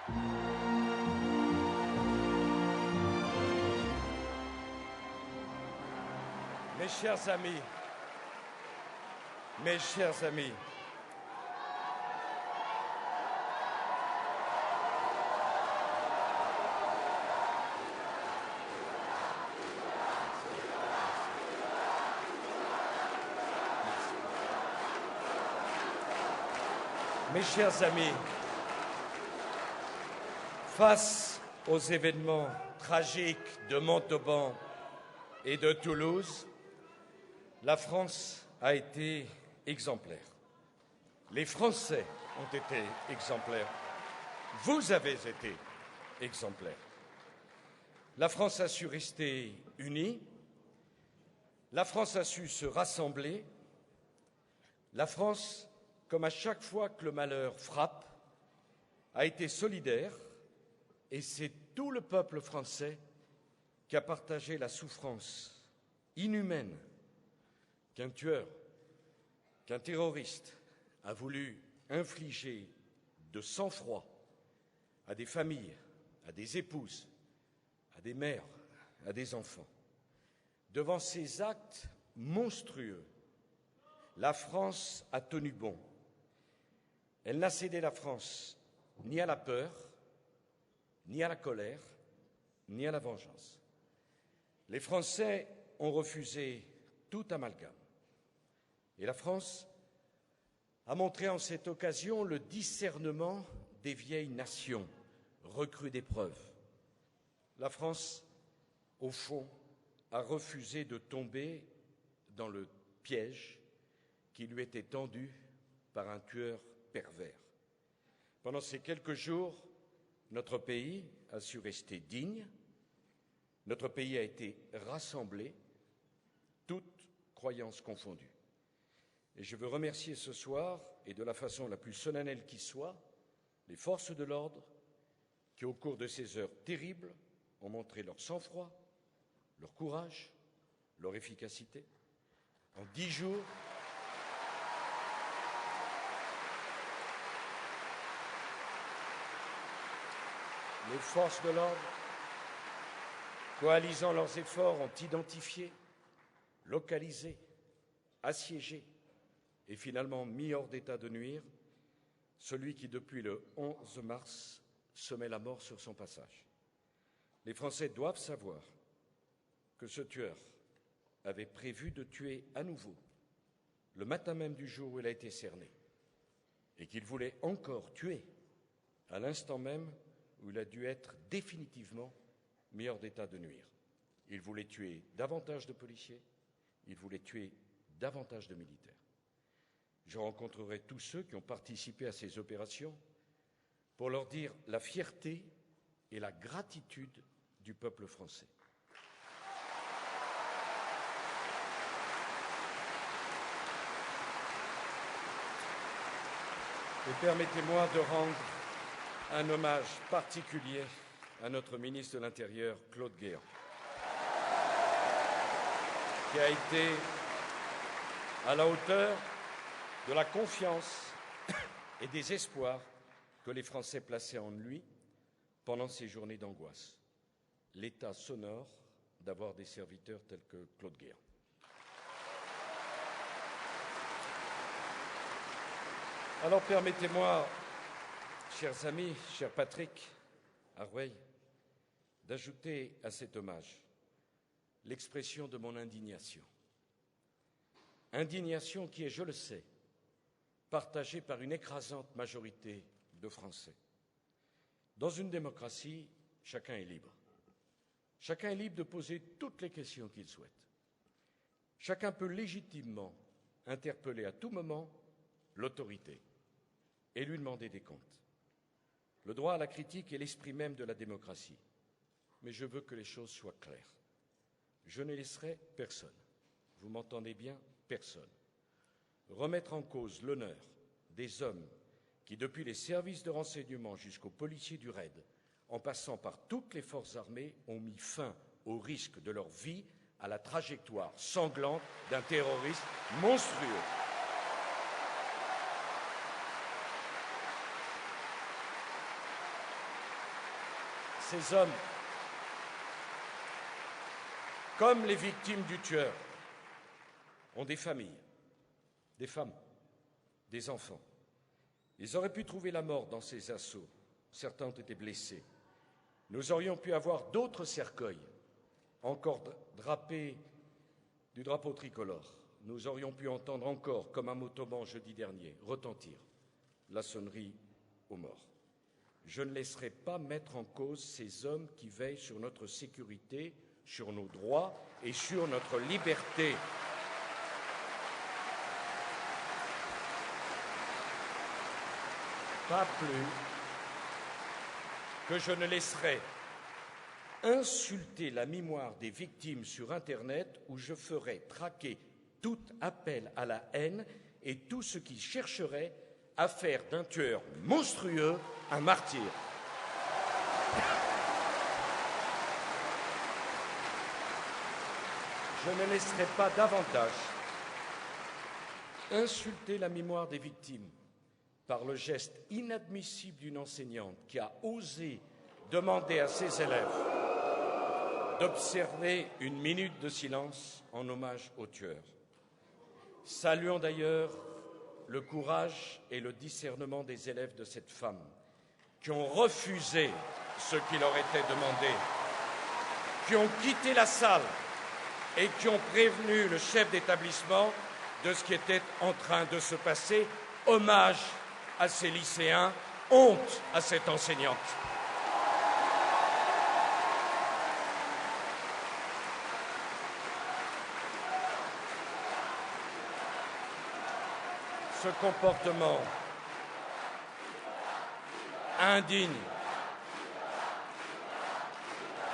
Mes chers amis, mes chers amis, mes chers amis, face aux événements tragiques de Montauban et de Toulouse, la France a été exemplaire. Les Français ont été exemplaires. Vous avez été exemplaires. La France a su rester unie. La France a su se rassembler. La France, comme à chaque fois que le malheur frappe, a été solidaire, et c'est tout le peuple français qui a partagé la souffrance inhumaine qu'un tueur, qu'un terroriste a voulu infliger de sang-froid à des familles, à des épouses, à des mères, à des enfants. Devant ces actes monstrueux, la France a tenu bon. Elle n'a cédé la France ni à la peur, ni à la colère, ni à la vengeance. Les Français ont refusé tout amalgame. Et la France a montré en cette occasion le discernement des vieilles nations, recrues d'épreuves. La France, au fond, a refusé de tomber dans le piège qui lui était tendu par un tueur pervers. Pendant ces quelques jours, notre pays a su rester digne, notre pays a été rassemblé, toutes croyances confondues. Et je veux remercier ce soir, et de la façon la plus solennelle qui soit, les forces de l'ordre qui, au cours de ces heures terribles, ont montré leur sang-froid, leur courage, leur efficacité. En 10 jours, les forces de l'ordre, coalisant leurs efforts, ont identifié, localisé, assiégé et finalement mis hors d'état de nuire celui qui, depuis le 11 mars, semait la mort sur son passage. Les Français doivent savoir que ce tueur avait prévu de tuer à nouveau le matin même du jour où il a été cerné et qu'il voulait encore tuer à l'instant même où il a dû être définitivement mis hors d'état de nuire. Il voulait tuer davantage de policiers, il voulait tuer davantage de militaires. Je rencontrerai tous ceux qui ont participé à ces opérations pour leur dire la fierté et la gratitude du peuple français. Et permettez-moi de rendre un hommage particulier à notre ministre de l'Intérieur, Claude Guéant, qui a été à la hauteur de la confiance et des espoirs que les Français plaçaient en lui pendant ces journées d'angoisse. L'État s'honore d'avoir des serviteurs tels que Claude Guéant. Alors permettez-moi, chers amis, cher Patrick Arouet, d'ajouter à cet hommage l'expression de mon indignation. Indignation qui est, je le sais, partagée par une écrasante majorité de Français. Dans une démocratie, chacun est libre. Chacun est libre de poser toutes les questions qu'il souhaite. Chacun peut légitimement interpeller à tout moment l'autorité et lui demander des comptes. Le droit à la critique est l'esprit même de la démocratie. Mais je veux que les choses soient claires. Je ne laisserai personne, vous m'entendez bien, personne, remettre en cause l'honneur des hommes qui, depuis les services de renseignement jusqu'aux policiers du RAID, en passant par toutes les forces armées, ont mis fin au risque de leur vie à la trajectoire sanglante d'un terroriste monstrueux. Ces hommes, comme les victimes du tueur, ont des familles, des femmes, des enfants. Ils auraient pu trouver la mort dans ces assauts. Certains ont été blessés. Nous aurions pu avoir d'autres cercueils, encore drapés du drapeau tricolore. Nous aurions pu entendre encore, comme à Montauban jeudi dernier, retentir la sonnerie aux morts. Je ne laisserai pas mettre en cause ces hommes qui veillent sur notre sécurité, sur nos droits et sur notre liberté. Pas plus que je ne laisserai insulter la mémoire des victimes sur Internet où je ferai traquer tout appel à la haine et tout ce qui chercherait à faire d'un tueur monstrueux un martyr. Je ne laisserai pas davantage insulter la mémoire des victimes par le geste inadmissible d'une enseignante qui a osé demander à ses élèves d'observer une minute de silence en hommage au tueur. Saluons d'ailleurs le courage et le discernement des élèves de cette femme qui ont refusé ce qui leur était demandé, qui ont quitté la salle et qui ont prévenu le chef d'établissement de ce qui était en train de se passer. Hommage à ces lycéens, honte à cette enseignante. Ce comportement indigne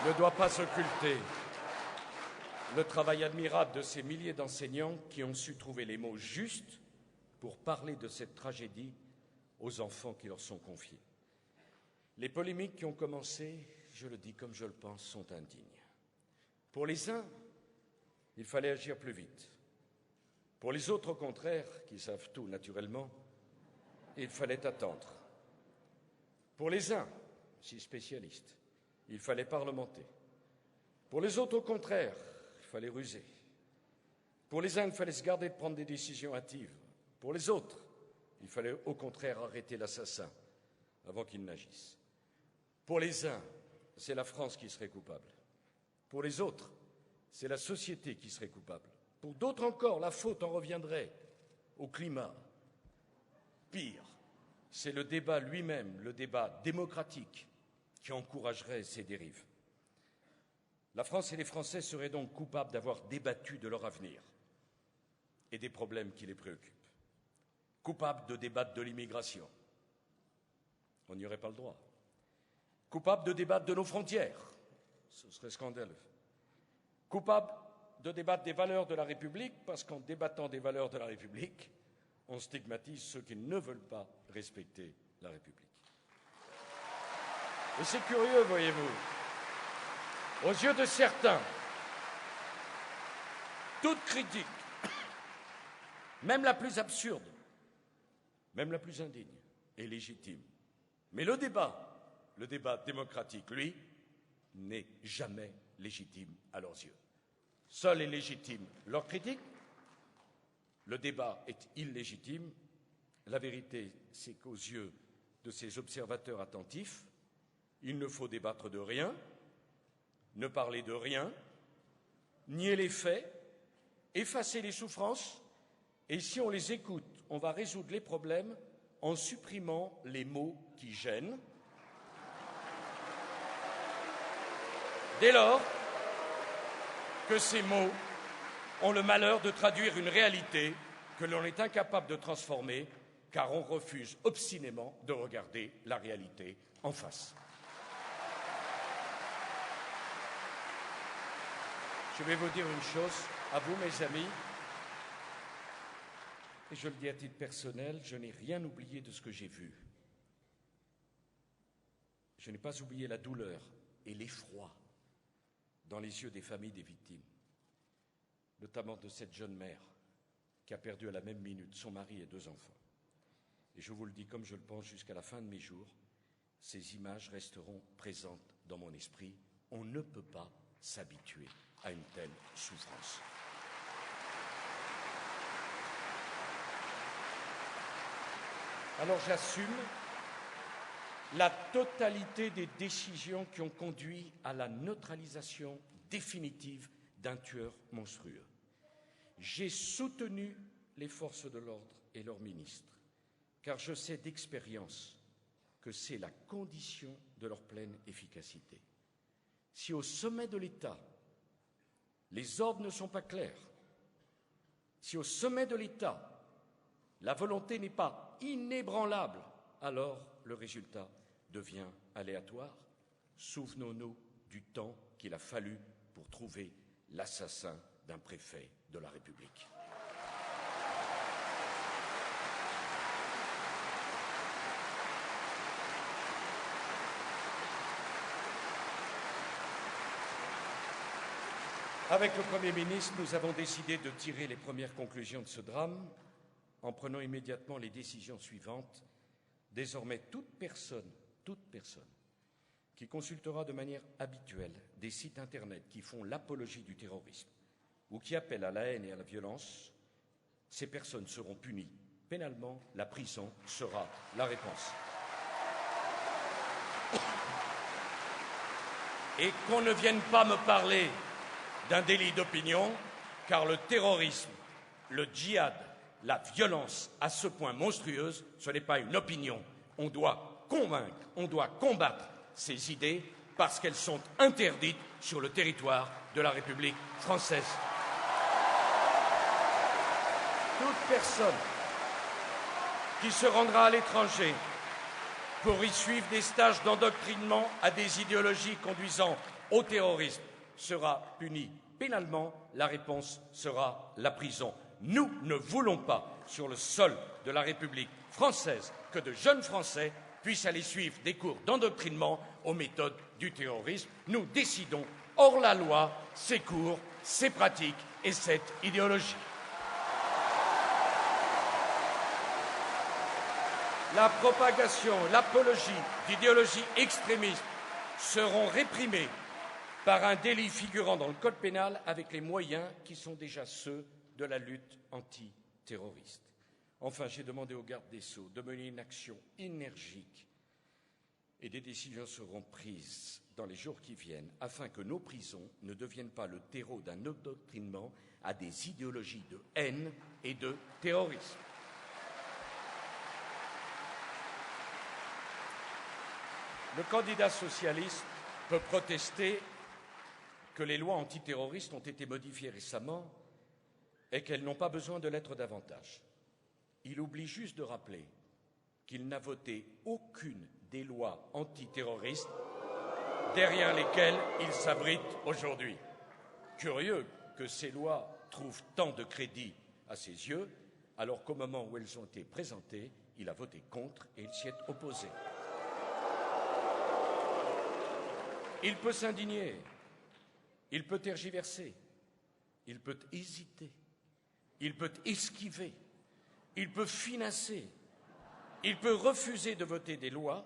ne doit pas occulter le travail admirable de ces milliers d'enseignants qui ont su trouver les mots justes pour parler de cette tragédie aux enfants qui leur sont confiés. Les polémiques qui ont commencé, je le dis comme je le pense, sont indignes. Pour les uns, il fallait agir plus vite. Pour les autres, au contraire, qui savent tout naturellement, il fallait attendre. Pour les uns, si spécialistes, il fallait parlementer. Pour les autres, au contraire, il fallait ruser. Pour les uns, il fallait se garder de prendre des décisions hâtives. Pour les autres, il fallait au contraire arrêter l'assassin avant qu'il n'agisse. Pour les uns, c'est la France qui serait coupable. Pour les autres, c'est la société qui serait coupable. Pour d'autres encore, la faute en reviendrait au climat. Pire, c'est le débat lui-même, le débat démocratique, qui encouragerait ces dérives. La France et les Français seraient donc coupables d'avoir débattu de leur avenir et des problèmes qui les préoccupent. Coupables de débattre de l'immigration. On n'y aurait pas le droit. Coupables de débattre de nos frontières. Ce serait scandaleux. Coupables de débattre des valeurs de la République, parce qu'en débattant des valeurs de la République, on stigmatise ceux qui ne veulent pas respecter la République. Et c'est curieux, voyez-vous. Aux yeux de certains, toute critique, même la plus absurde, même la plus indigne, est légitime. Mais le débat démocratique, lui, n'est jamais légitime à leurs yeux. Seul est légitime leur critique. Le débat est illégitime. La vérité, c'est qu'aux yeux de ces observateurs attentifs, il ne faut débattre de rien, ne parler de rien, nier les faits, effacer les souffrances, et si on les écoute, on va résoudre les problèmes en supprimant les mots qui gênent. Dès lors que ces mots ont le malheur de traduire une réalité que l'on est incapable de transformer, car on refuse obstinément de regarder la réalité en face. Je vais vous dire une chose, à vous mes amis, et je le dis à titre personnel, je n'ai rien oublié de ce que j'ai vu. Je n'ai pas oublié la douleur et l'effroi dans les yeux des familles des victimes, notamment de cette jeune mère qui a perdu à la même minute son mari et 2 enfants. Et je vous le dis comme je le pense jusqu'à la fin de mes jours, ces images resteront présentes dans mon esprit. On ne peut pas s'habituer à une telle souffrance. Alors j'assume la totalité des décisions qui ont conduit à la neutralisation définitive d'un tueur monstrueux. J'ai soutenu les forces de l'ordre et leurs ministres, car je sais d'expérience que c'est la condition de leur pleine efficacité. Si au sommet de l'État, les ordres ne sont pas clairs, si au sommet de l'État, la volonté n'est pas inébranlable, alors le résultat devient aléatoire. Souvenons-nous du temps qu'il a fallu pour trouver l'assassin d'un préfet de la République. Avec le Premier ministre, nous avons décidé de tirer les premières conclusions de ce drame en prenant immédiatement les décisions suivantes. Désormais, toute personne qui consultera de manière habituelle des sites Internet qui font l'apologie du terrorisme ou qui appellent à la haine et à la violence, ces personnes seront punies pénalement. La prison sera la réponse. Et qu'on ne vienne pas me parler d'un délit d'opinion, car le terrorisme, le djihad, la violence à ce point monstrueuse, ce n'est pas une opinion. On doit convaincre, on doit combattre ces idées parce qu'elles sont interdites sur le territoire de la République française. Toute personne qui se rendra à l'étranger pour y suivre des stages d'endoctrinement à des idéologies conduisant au terrorisme sera punie pénalement. La réponse sera la prison. Nous ne voulons pas, sur le sol de la République française, que de jeunes Français puissent aller suivre des cours d'endoctrinement aux méthodes du terrorisme. Nous décidons, hors la loi, ces cours, ces pratiques et cette idéologie. La propagation, l'apologie d'idéologies extrémistes seront réprimées par un délit figurant dans le Code pénal avec les moyens qui sont déjà ceux de la lutte antiterroriste. Enfin, j'ai demandé au garde des Sceaux de mener une action énergique et des décisions seront prises dans les jours qui viennent afin que nos prisons ne deviennent pas le terreau d'un endoctrinement à des idéologies de haine et de terrorisme. Le candidat socialiste peut protester que les lois antiterroristes ont été modifiées récemment et qu'elles n'ont pas besoin de l'être davantage. Il oublie juste de rappeler qu'il n'a voté aucune des lois antiterroristes derrière lesquelles il s'abrite aujourd'hui. Curieux que ces lois trouvent tant de crédit à ses yeux, alors qu'au moment où elles ont été présentées, il a voté contre et il s'y est opposé. Il peut s'indigner, il peut tergiverser, il peut hésiter, il peut esquiver, il peut financer, il peut refuser de voter des lois.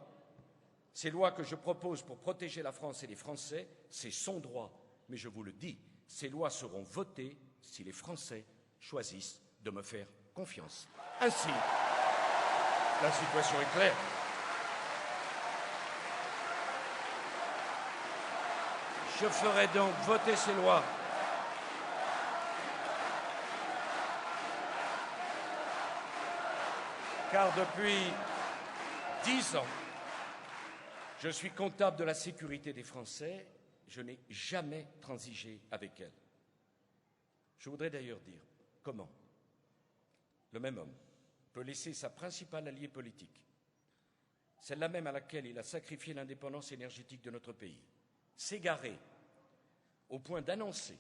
Ces lois que je propose pour protéger la France et les Français, c'est son droit. Mais je vous le dis, ces lois seront votées si les Français choisissent de me faire confiance. Ainsi, la situation est claire. Je ferai donc voter ces lois car depuis 10 ans, je suis comptable de la sécurité des Français. Je n'ai jamais transigé avec elle. Je voudrais d'ailleurs dire comment le même homme peut laisser sa principale alliée politique, celle-là même à laquelle il a sacrifié l'indépendance énergétique de notre pays, s'égarer au point d'annoncer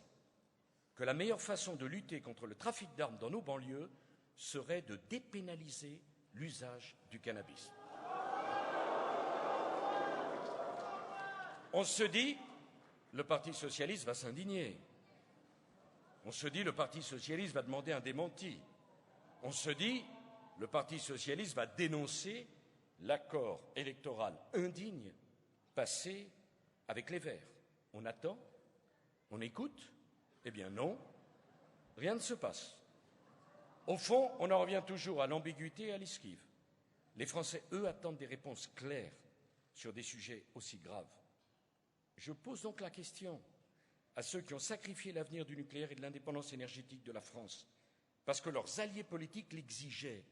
que la meilleure façon de lutter contre le trafic d'armes dans nos banlieues serait de dépénaliser l'usage du cannabis. On se dit, le Parti socialiste va s'indigner. On se dit, le Parti socialiste va demander un démenti. On se dit, le Parti socialiste va dénoncer l'accord électoral indigne passé avec les Verts. On attend, on écoute, eh bien non, rien ne se passe. Au fond, on en revient toujours à l'ambiguïté et à l'esquive. Les Français, eux, attendent des réponses claires sur des sujets aussi graves. Je pose donc la question à ceux qui ont sacrifié l'avenir du nucléaire et de l'indépendance énergétique de la France, parce que leurs alliés politiques l'exigeaient.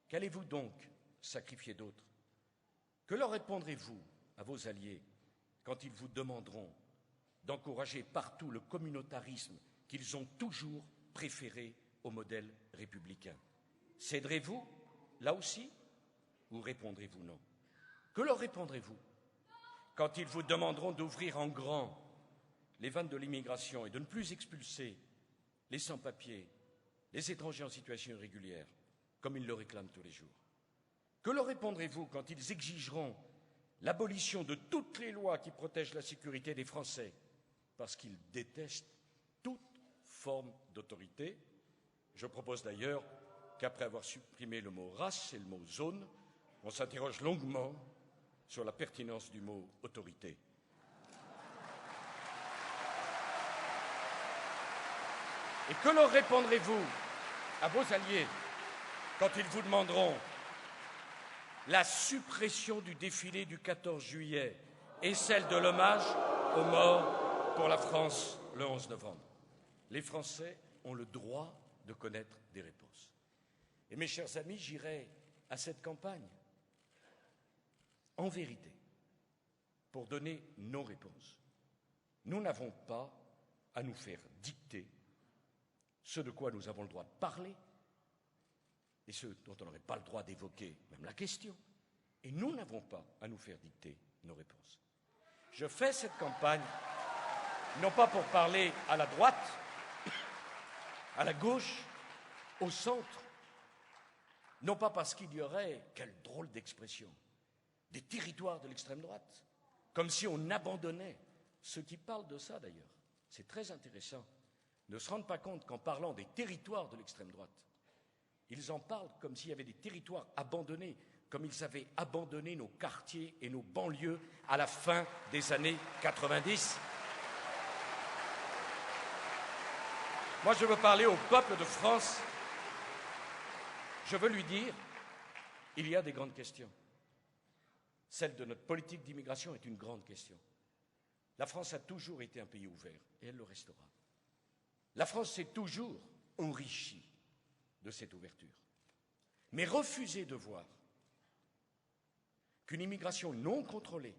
Qu'allez-vous donc sacrifier d'autres? Que leur répondrez-vous à vos alliés quand ils vous demanderont d'encourager partout le communautarisme qu'ils ont toujours préféré au modèle républicain? Céderez-vous, là aussi, ou répondrez-vous non? Que leur répondrez-vous quand ils vous demanderont d'ouvrir en grand les vannes de l'immigration et de ne plus expulser les sans-papiers, les étrangers en situation irrégulière, comme ils le réclament tous les jours? Que leur répondrez-vous quand ils exigeront l'abolition de toutes les lois qui protègent la sécurité des Français, parce qu'ils détestent toute forme d'autorité? Je propose d'ailleurs qu'après avoir supprimé le mot race et le mot zone, on s'interroge longuement sur la pertinence du mot autorité. Et que leur répondrez-vous à vos alliés quand ils vous demanderont la suppression du défilé du 14 juillet et celle de l'hommage aux morts pour la France le 11 novembre? Les Français ont le droit de connaître des réponses. Et mes chers amis, j'irai à cette campagne, en vérité, pour donner nos réponses. Nous n'avons pas à nous faire dicter ce de quoi nous avons le droit de parler et ce dont on n'aurait pas le droit d'évoquer même la question. Et nous n'avons pas à nous faire dicter nos réponses. Je fais cette campagne non pas pour parler à la droite, à la gauche, au centre, non pas parce qu'il y aurait, quelle drôle d'expression, des territoires de l'extrême droite, comme si on abandonnait. Ceux qui parlent de ça, d'ailleurs, c'est très intéressant, ne se rendent pas compte qu'en parlant des territoires de l'extrême droite, ils en parlent comme s'il y avait des territoires abandonnés, comme ils avaient abandonné nos quartiers et nos banlieues à la fin des années 90. Moi, je veux parler au peuple de France. Je veux lui dire, il y a des grandes questions. Celle de notre politique d'immigration est une grande question. La France a toujours été un pays ouvert, et elle le restera. La France s'est toujours enrichie de cette ouverture. Mais refuser de voir qu'une immigration non contrôlée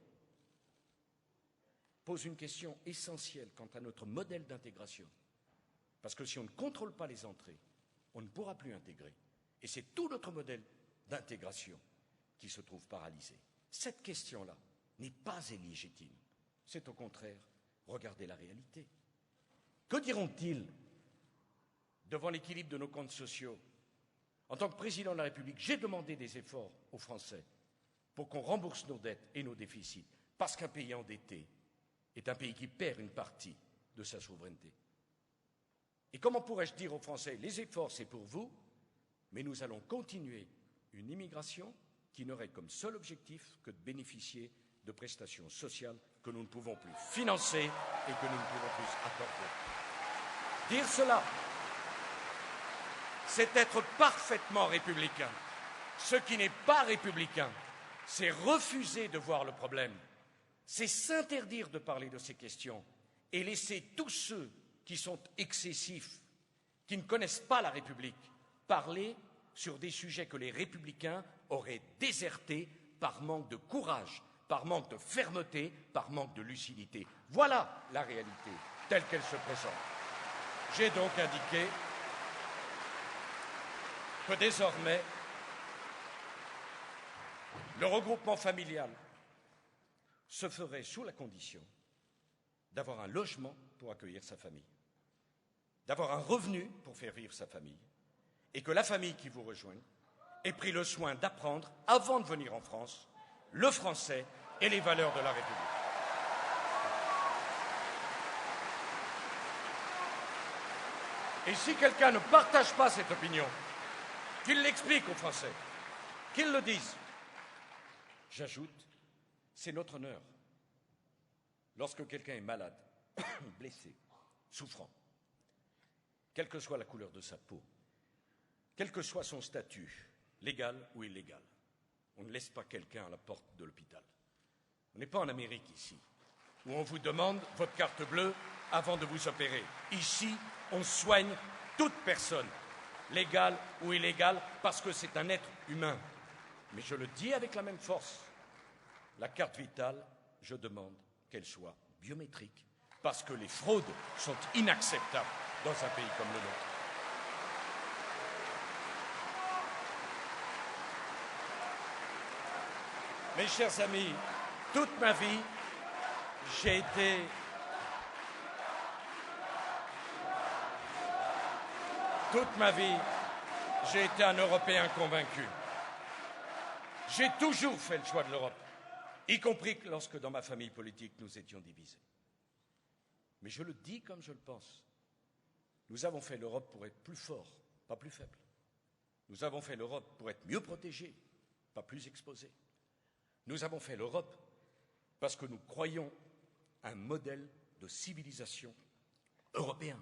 pose une question essentielle quant à notre modèle d'intégration. Parce que si on ne contrôle pas les entrées, on ne pourra plus intégrer. Et c'est tout notre modèle d'intégration qui se trouve paralysé. Cette question-là n'est pas illégitime. C'est au contraire regarder la réalité. Que diront-ils devant l'équilibre de nos comptes sociaux? En tant que président de la République, j'ai demandé des efforts aux Français pour qu'on rembourse nos dettes et nos déficits, parce qu'un pays endetté est un pays qui perd une partie de sa souveraineté. Et comment pourrais-je dire aux Français, les efforts c'est pour vous, mais nous allons continuer une immigration qui n'aurait comme seul objectif que de bénéficier de prestations sociales que nous ne pouvons plus financer et que nous ne pouvons plus accorder. Dire cela, c'est être parfaitement républicain. Ce qui n'est pas républicain, c'est refuser de voir le problème, c'est s'interdire de parler de ces questions et laisser tous ceux qui sont excessifs, qui ne connaissent pas la République, parler sur des sujets que les républicains auraient désertés par manque de courage, par manque de fermeté, par manque de lucidité. Voilà la réalité telle qu'elle se présente. J'ai donc indiqué que désormais, le regroupement familial se ferait sous la condition d'avoir un logement pour accueillir sa famille, d'avoir un revenu pour faire vivre sa famille, et que la famille qui vous rejoint ait pris le soin d'apprendre, avant de venir en France, le français et les valeurs de la République. Et si quelqu'un ne partage pas cette opinion, qu'il l'explique aux Français, qu'il le dise. J'ajoute, c'est notre honneur. Lorsque quelqu'un est malade, blessé, souffrant, quelle que soit la couleur de sa peau, quel que soit son statut, légal ou illégal, on ne laisse pas quelqu'un à la porte de l'hôpital. On n'est pas en Amérique ici, où on vous demande votre carte bleue avant de vous opérer. Ici, on soigne toute personne, légale ou illégale, parce que c'est un être humain. Mais je le dis avec la même force, la carte vitale, je demande qu'elle soit biométrique, parce que les fraudes sont inacceptables dans un pays comme le nôtre. Mes chers amis, toute ma vie, j'ai été un Européen convaincu. J'ai toujours fait le choix de l'Europe, y compris lorsque dans ma famille politique nous étions divisés. Mais je le dis comme je le pense. Nous avons fait l'Europe pour être plus forts, pas plus faibles. Nous avons fait l'Europe pour être mieux protégés, pas plus exposés. Nous avons fait l'Europe parce que nous croyons à un modèle de civilisation européen,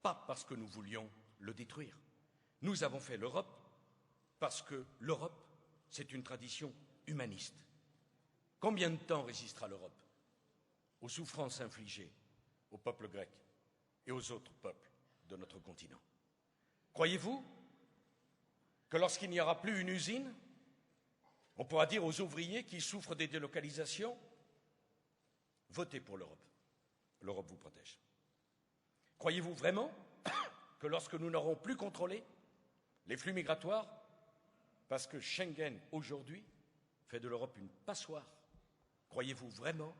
pas parce que nous voulions le détruire. Nous avons fait l'Europe parce que l'Europe, c'est une tradition humaniste. Combien de temps résistera l'Europe aux souffrances infligées au peuple grec et aux autres peuples de notre continent? Croyez-vous que lorsqu'il n'y aura plus une usine, on pourra dire aux ouvriers qui souffrent des délocalisations, votez pour l'Europe. L'Europe vous protège. Croyez-vous vraiment que lorsque nous n'aurons plus contrôlé les flux migratoires, parce que Schengen aujourd'hui fait de l'Europe une passoire, croyez-vous vraiment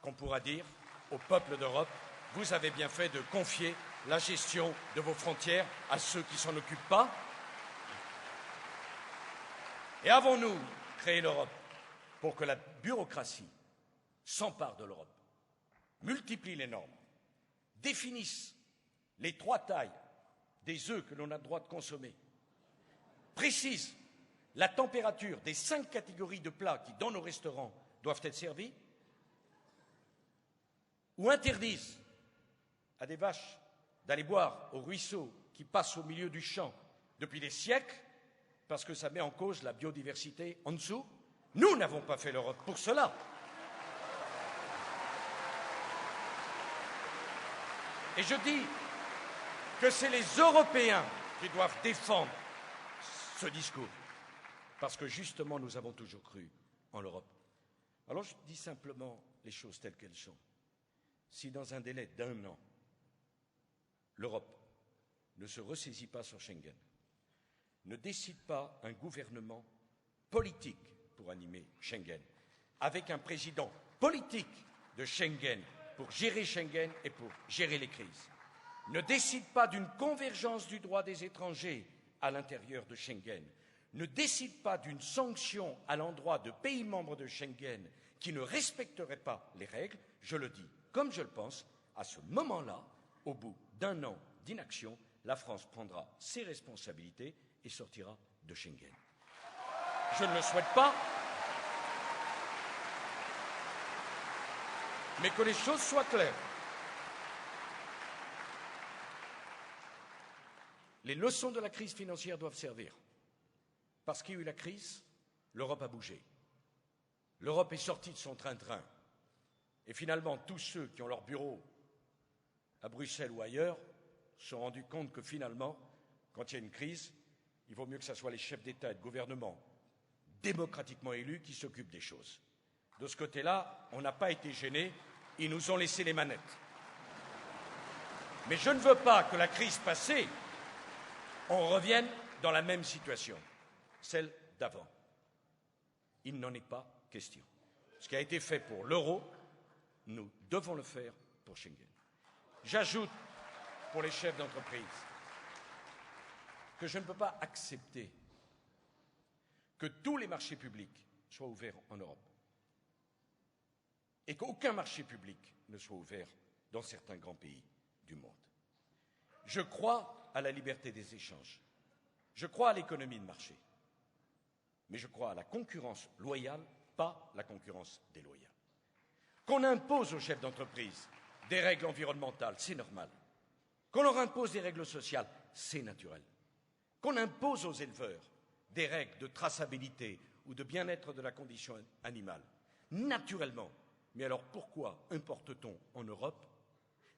qu'on pourra dire au peuple d'Europe, vous avez bien fait de confier la gestion de vos frontières à ceux qui ne s'en occupent pas? Et avons-nous créé l'Europe pour que la bureaucratie s'empare de l'Europe, multiplie les normes, définisse les 3 tailles des œufs que l'on a le droit de consommer, précise la température des 5 catégories de plats qui, dans nos restaurants, doivent être servis, ou interdise à des vaches d'aller boire au ruisseau qui passe au milieu du champ depuis des siècles, parce que ça met en cause la biodiversité en dessous? Nous n'avons pas fait l'Europe pour cela. Et je dis que c'est les Européens qui doivent défendre ce discours, parce que justement nous avons toujours cru en l'Europe. Alors je dis simplement les choses telles qu'elles sont. Si dans un délai d'1 an, l'Europe ne se ressaisit pas sur Schengen, ne décide pas un gouvernement politique pour animer Schengen, avec un président politique de Schengen pour gérer Schengen et pour gérer les crises, ne décide pas d'une convergence du droit des étrangers à l'intérieur de Schengen, ne décide pas d'une sanction à l'endroit de pays membres de Schengen qui ne respecteraient pas les règles, je le dis comme je le pense, à ce moment-là, au bout d'1 an d'inaction, la France prendra ses responsabilités et sortira de Schengen. Je ne le souhaite pas, mais que les choses soient claires. Les leçons de la crise financière doivent servir. Parce qu'il y a eu la crise, l'Europe a bougé. L'Europe est sortie de son train-train. Et finalement, tous ceux qui ont leur bureau à Bruxelles ou ailleurs se sont rendus compte que finalement, quand il y a une crise, il vaut mieux que ce soit les chefs d'État et de gouvernement démocratiquement élus qui s'occupent des choses. De ce côté-là, on n'a pas été gênés, ils nous ont laissé les manettes. Mais je ne veux pas que la crise passée, on revienne dans la même situation, celle d'avant. Il n'en est pas question. Ce qui a été fait pour l'euro, nous devons le faire pour Schengen. J'ajoute, pour les chefs d'entreprise, que je ne peux pas accepter que tous les marchés publics soient ouverts en Europe et qu'aucun marché public ne soit ouvert dans certains grands pays du monde. Je crois à la liberté des échanges. Je crois à l'économie de marché. Mais je crois à la concurrence loyale, pas la concurrence déloyale. Qu'on impose aux chefs d'entreprise des règles environnementales, c'est normal. Qu'on leur impose des règles sociales, c'est naturel. Qu'on impose aux éleveurs des règles de traçabilité ou de bien-être de la condition animale, naturellement. Mais alors pourquoi importe-t-on en Europe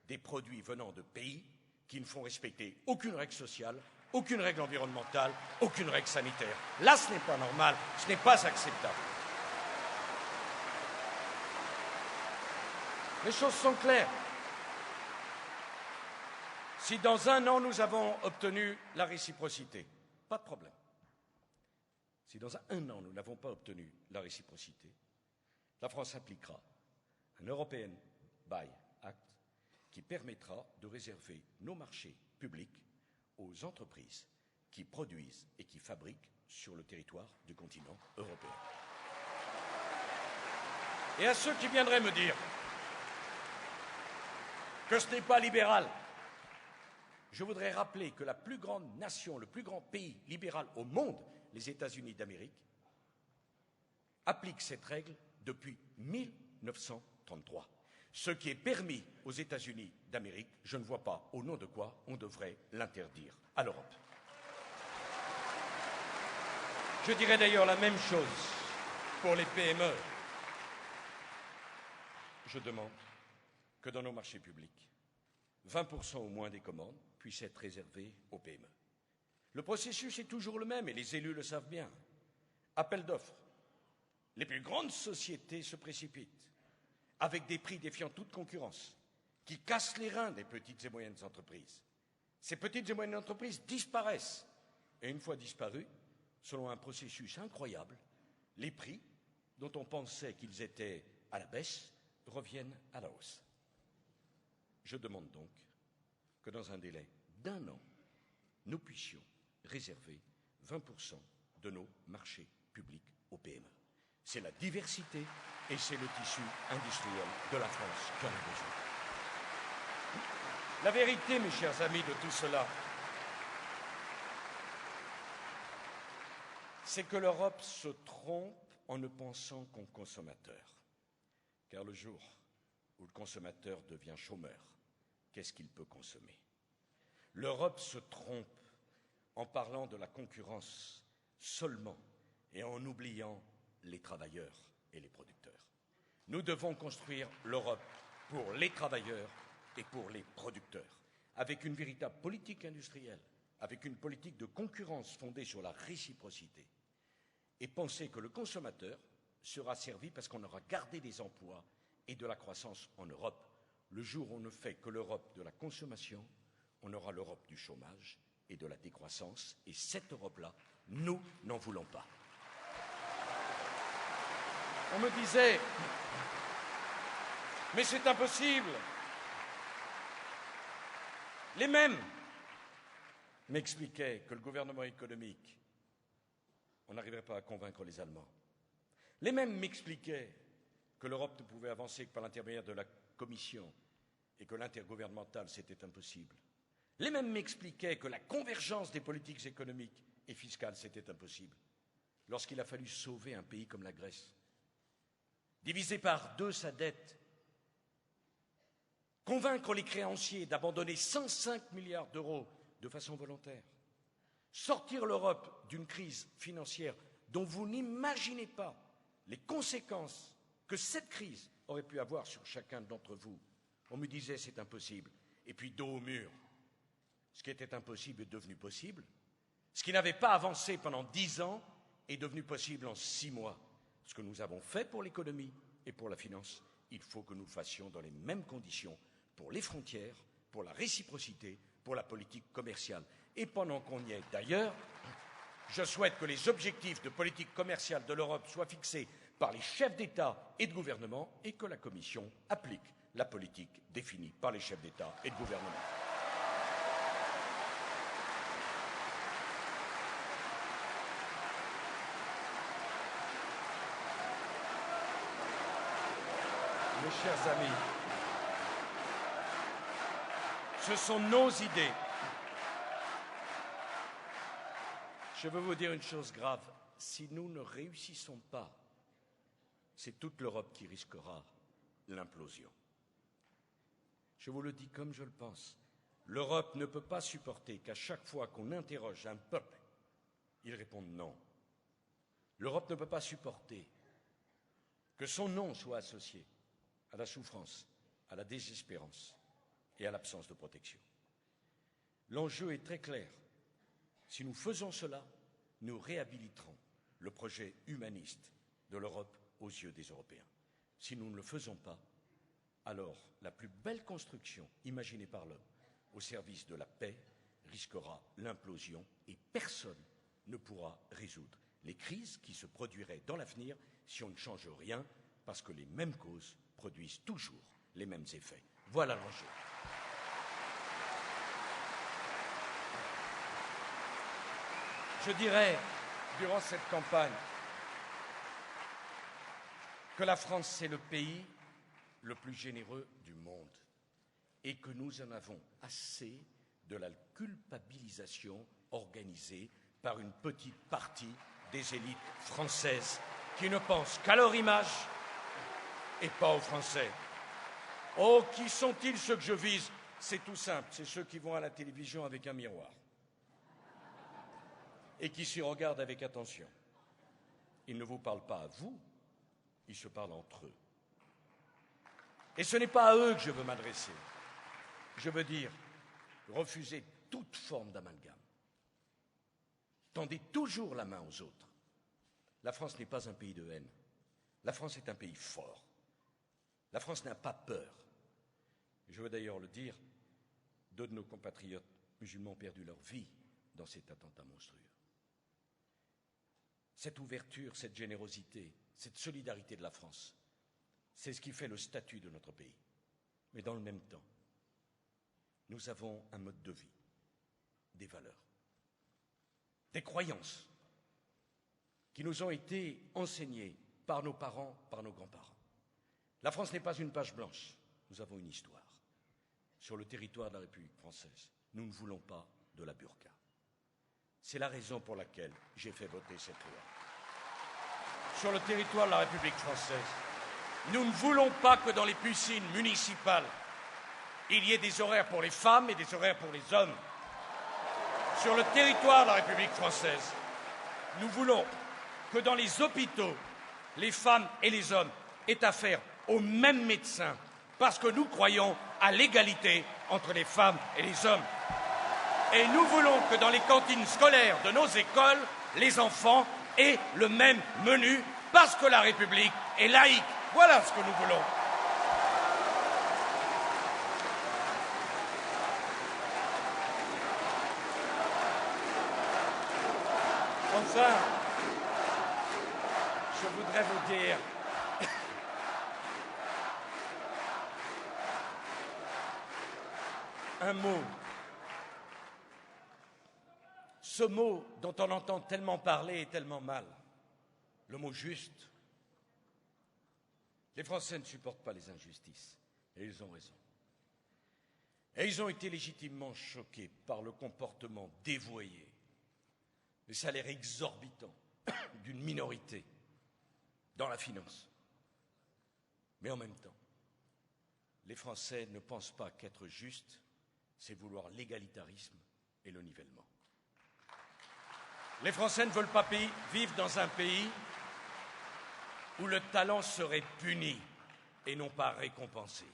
des produits venant de pays qui ne font respecter aucune règle sociale, aucune règle environnementale, aucune règle sanitaire? Là, ce n'est pas normal, ce n'est pas acceptable. Les choses sont claires. Si dans un an, nous avons obtenu la réciprocité, pas de problème. Si dans un an, nous n'avons pas obtenu la réciprocité, la France appliquera un European Buy Act qui permettra de réserver nos marchés publics aux entreprises qui produisent et qui fabriquent sur le territoire du continent européen. Et à ceux qui viendraient me dire que ce n'est pas libéral, je voudrais rappeler que la plus grande nation, le plus grand pays libéral au monde, les États-Unis d'Amérique, applique cette règle depuis 1933. Ce qui est permis aux États-Unis d'Amérique, je ne vois pas au nom de quoi on devrait l'interdire à l'Europe. Je dirais d'ailleurs la même chose pour les PME. Je demande que dans nos marchés publics, 20% au moins des commandes puissent être réservées aux PME. Le processus est toujours le même et les élus le savent bien. Appel d'offres. Les plus grandes sociétés se précipitent avec des prix défiant toute concurrence, qui cassent les reins des petites et moyennes entreprises. Ces petites et moyennes entreprises disparaissent. Et une fois disparues, selon un processus incroyable, les prix, dont on pensait qu'ils étaient à la baisse, reviennent à la hausse. Je demande donc que dans un délai d'1 an, nous puissions réserver 20% de nos marchés publics aux PME. C'est la diversité et c'est le tissu industriel de la France qui en a besoin. La vérité, mes chers amis, de tout cela, c'est que l'Europe se trompe en ne pensant qu'au consommateur. Car le jour où le consommateur devient chômeur, qu'est-ce qu'il peut consommer? L'Europe se trompe en parlant de la concurrence seulement et en oubliant les travailleurs et les producteurs. Nous devons construire l'Europe pour les travailleurs et pour les producteurs, avec une véritable politique industrielle, avec une politique de concurrence fondée sur la réciprocité, et penser que le consommateur sera servi parce qu'on aura gardé des emplois et de la croissance en Europe. Le jour où on ne fait que l'Europe de la consommation, on aura l'Europe du chômage et de la décroissance, et cette Europe-là, nous n'en voulons pas. On me disait, mais c'est impossible. Les mêmes m'expliquaient que le gouvernement économique, on n'arriverait pas à convaincre les Allemands. Les mêmes m'expliquaient que l'Europe ne pouvait avancer que par l'intermédiaire de la Commission et que l'intergouvernemental, c'était impossible. Les mêmes m'expliquaient que la convergence des politiques économiques et fiscales, c'était impossible. Lorsqu'il a fallu sauver un pays comme la Grèce, diviser par 2 sa dette, convaincre les créanciers d'abandonner 105 milliards d'euros de façon volontaire, sortir l'Europe d'une crise financière dont vous n'imaginez pas les conséquences que cette crise aurait pu avoir sur chacun d'entre vous. On me disait c'est impossible. Et puis dos au mur, ce qui était impossible est devenu possible. Ce qui n'avait pas avancé pendant 10 ans est devenu possible en 6 mois. Ce que nous avons fait pour l'économie et pour la finance, il faut que nous le fassions dans les mêmes conditions pour les frontières, pour la réciprocité, pour la politique commerciale. Et pendant qu'on y est d'ailleurs, je souhaite que les objectifs de politique commerciale de l'Europe soient fixés par les chefs d'État et de gouvernement et que la Commission applique la politique définie par les chefs d'État et de gouvernement. Mes chers amis, ce sont nos idées. Je veux vous dire une chose grave, si nous ne réussissons pas, c'est toute l'Europe qui risquera l'implosion. Je vous le dis comme je le pense. L'Europe ne peut pas supporter qu'à chaque fois qu'on interroge un peuple, il réponde non. L'Europe ne peut pas supporter que son nom soit associé à la souffrance, à la désespérance et à l'absence de protection. L'enjeu est très clair. Si nous faisons cela, nous réhabiliterons le projet humaniste de l'Europe aux yeux des Européens. Si nous ne le faisons pas, alors la plus belle construction imaginée par l'homme au service de la paix risquera l'implosion et personne ne pourra résoudre les crises qui se produiraient dans l'avenir si on ne change rien, parce que les mêmes causes produisent toujours les mêmes effets. Voilà l'enjeu. Je dirais, durant cette campagne, que la France, c'est le pays le plus généreux du monde et que nous en avons assez de la culpabilisation organisée par une petite partie des élites françaises qui ne pensent qu'à leur image et pas aux Français. Oh, qui sont-ils ceux que je vise? C'est tout simple, c'est ceux qui vont à la télévision avec un miroir et qui s'y regardent avec attention. Ils ne vous parlent pas à vous, ils se parlent entre eux. Et ce n'est pas à eux que je veux m'adresser. Je veux dire, refusez toute forme d'amalgame. Tendez toujours la main aux autres. La France n'est pas un pays de haine. La France est un pays fort. La France n'a pas peur. Je veux d'ailleurs le dire, deux de nos compatriotes musulmans ont perdu leur vie dans cet attentat monstrueux. Cette ouverture, cette générosité, cette solidarité de la France, c'est ce qui fait le statut de notre pays. Mais dans le même temps, nous avons un mode de vie, des valeurs, des croyances qui nous ont été enseignées par nos parents, par nos grands-parents. La France n'est pas une page blanche, nous avons une histoire. Sur le territoire de la République française, nous ne voulons pas de la burqa. C'est la raison pour laquelle j'ai fait voter cette loi. Sur le territoire de la République française, nous ne voulons pas que dans les piscines municipales, il y ait des horaires pour les femmes et des horaires pour les hommes. Sur le territoire de la République française, nous voulons que dans les hôpitaux, les femmes et les hommes aient affaire aux mêmes médecins, parce que nous croyons à l'égalité entre les femmes et les hommes. Et nous voulons que dans les cantines scolaires de nos écoles, les enfants aient le même menu, parce que la République est laïque. Voilà ce que nous voulons. Enfin, je voudrais vous dire un mot. Ce mot dont on entend tellement parler et tellement mal, le mot juste. Les Français ne supportent pas les injustices, et ils ont raison. Et ils ont été légitimement choqués par le comportement dévoyé, les salaires exorbitants d'une minorité dans la finance. Mais en même temps, les Français ne pensent pas qu'être juste, c'est vouloir l'égalitarisme et le nivellement. Les Français ne veulent pas vivre dans un pays où le talent serait puni et non pas récompensé.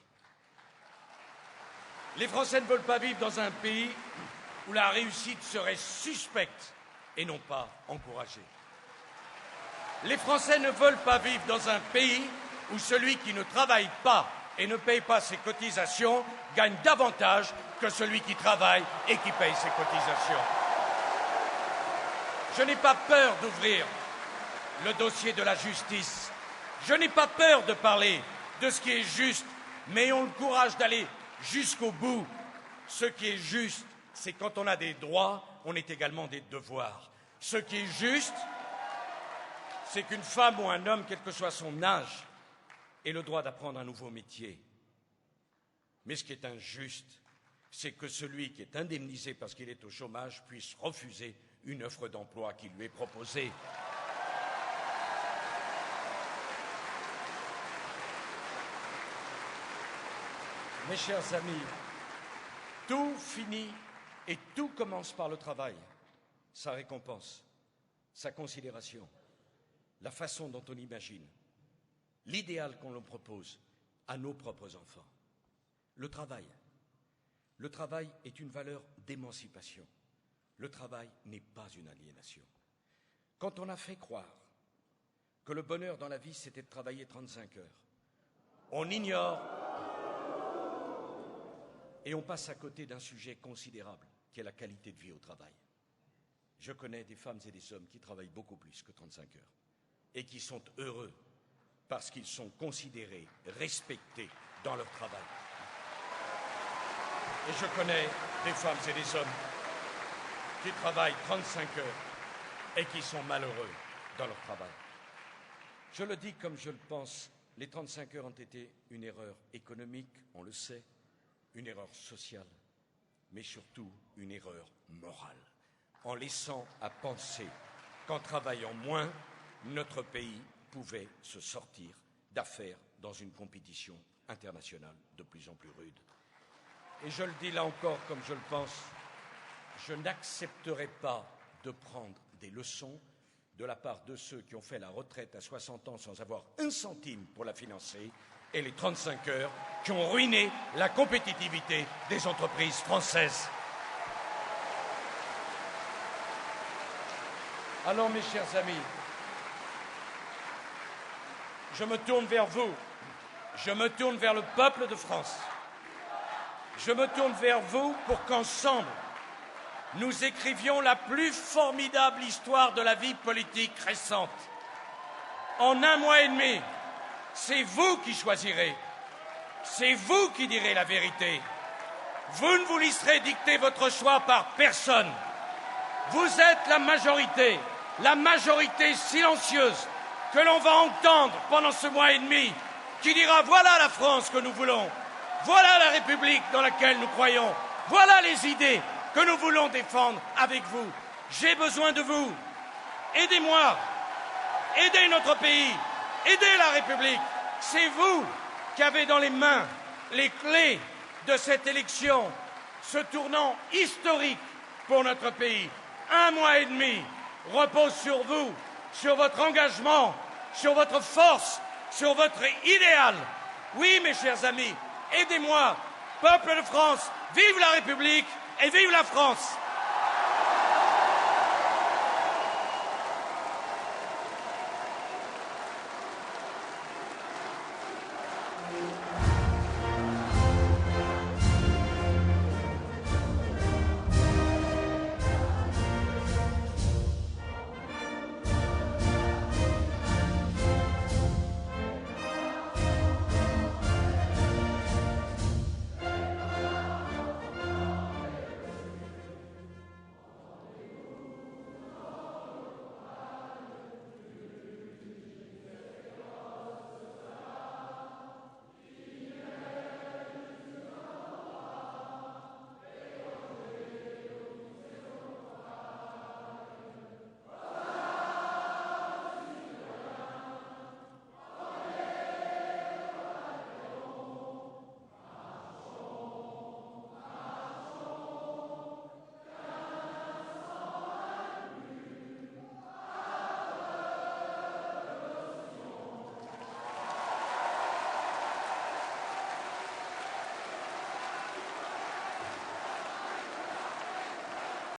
Les Français ne veulent pas vivre dans un pays où la réussite serait suspecte et non pas encouragée. Les Français ne veulent pas vivre dans un pays où celui qui ne travaille pas et ne paye pas ses cotisations gagne davantage que celui qui travaille et qui paye ses cotisations. Je n'ai pas peur d'ouvrir le dossier de la justice. Je n'ai pas peur de parler de ce qui est juste, mais ayons le courage d'aller jusqu'au bout. Ce qui est juste, c'est quand on a des droits, on a également des devoirs. Ce qui est juste, c'est qu'une femme ou un homme, quel que soit son âge, ait le droit d'apprendre un nouveau métier. Mais ce qui est injuste, c'est que celui qui est indemnisé parce qu'il est au chômage puisse refuser une offre d'emploi qui lui est proposée. Mes chers amis, tout finit et tout commence par le travail, sa récompense, sa considération, la façon dont on imagine, l'idéal qu'on leur propose à nos propres enfants. Le travail. Le travail est une valeur d'émancipation. Le travail n'est pas une aliénation. Quand on a fait croire que le bonheur dans la vie, c'était de travailler 35 heures, on ignore et on passe à côté d'un sujet considérable, qui est la qualité de vie au travail. Je connais des femmes et des hommes qui travaillent beaucoup plus que 35 heures et qui sont heureux parce qu'ils sont considérés, respectés dans leur travail. Et je connais des femmes et des hommes qui travaillent 35 heures et qui sont malheureux dans leur travail. Je le dis comme je le pense, les 35 heures ont été une erreur économique, on le sait, une erreur sociale, mais surtout une erreur morale, en laissant à penser qu'en travaillant moins, notre pays pouvait se sortir d'affaires dans une compétition internationale de plus en plus rude. Et je le dis là encore comme je le pense, je n'accepterai pas de prendre des leçons de la part de ceux qui ont fait la retraite à 60 ans sans avoir un centime pour la financer et les 35 heures qui ont ruiné la compétitivité des entreprises françaises. Alors, mes chers amis, je me tourne vers vous, je me tourne vers le peuple de France, je me tourne vers vous pour qu'ensemble, nous écrivions la plus formidable histoire de la vie politique récente. En 1 mois et demi, c'est vous qui choisirez, c'est vous qui direz la vérité. Vous ne vous laisserez dicter votre choix par personne. Vous êtes la majorité silencieuse que l'on va entendre pendant ce mois et demi, qui dira voilà la France que nous voulons, voilà la République dans laquelle nous croyons, voilà les idées que nous voulons défendre avec vous. J'ai besoin de vous. Aidez-moi. Aidez notre pays. Aidez la République. C'est vous qui avez dans les mains les clés de cette élection, ce tournant historique pour notre pays. 1 mois et demi repose sur vous, sur votre engagement, sur votre force, sur votre idéal. Oui, mes chers amis, aidez-moi. Peuple de France, vive la République et vive la France!